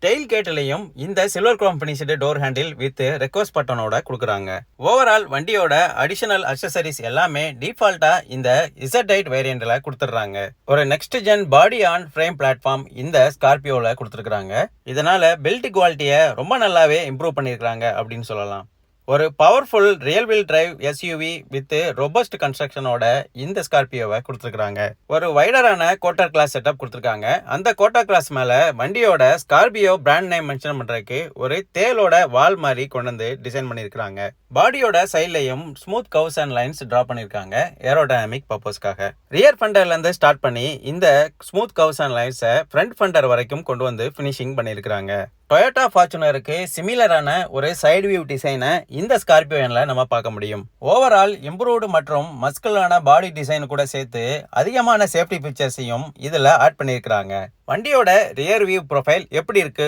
Tail கேட்லயும் இந்த silver chrome finished door handle with request பட்டனோட கொடுக்குறாங்க. ஓவரால் வண்டியோட அடிஷனல் அக்சசரிஸ் எல்லாமே டிஃபால்ட்டா இந்த Z8 வேரியண்ட்ல கொடுத்துட்றாங்க. ஒரு next gen body on frame platform இந்த ஸ்கார்பியோல கொடுத்துருக்காங்க. இதனால பில்ட் குவாலிட்டியை ரொம்ப நல்லாவே இம்ப்ரூவ் பண்ணியிருக்காங்க அப்படின்னு சொல்லலாம். ஒரு powerful rear wheel drive SUV with robust கன்ஸ்ட்ரக்ஷனோட இந்த ஸ்கார்பியோவை கொடுத்துருக்காங்க. ஒரு வைடரான கோட்டர் கிளாஸ் செட்டப் கொடுத்துருக்காங்க. அந்த கோட்டர் கிளாஸ் மேல வண்டியோட ஸ்கார்பியோ பிராண்ட் நேம் மென்ஷன் பண்றதுக்கு ஒரு தேலோட வால் மாதிரி கொண்டு வந்து டிசைன் பண்ணியிருக்காங்க. பாடியோட சைட்லையும் smooth curves and lines draw பண்ணியிருக்காங்க ஏரோடைனமிக் பர்பஸ்க்காக. ரியர் ஃபெண்டர்ல இருந்து ஸ்டார்ட் பண்ணி இந்த ஸ்மூத் கர்வ்ஸ் அண்ட் லைன்ஸை ஃப்ரண்ட் ஃபெண்டர் வரைக்கும் கொண்டு வந்து ஃபினிஷிங் பண்ணியிருக்காங்க. டொயோட்டா ஃபார்ச்சுனருக்கு சிமிலரான ஒரு சைடு வியூ டிசைனை இந்த ஸ்கார்பியோன்ல நம்ம பார்க்க முடியும். ஓவரால் இம்ப்ரூவ்டு மற்றும் மஸ்குலான பாடி டிசைன் கூட சேர்த்து அதிகமான சேஃப்டி ஃபீச்சர்ஸையும் இதுல ஆட் பண்ணியிருக்காங்க. வண்டியோட ரியர் வியூ ப்ரொஃபைல் எப்படி இருக்கு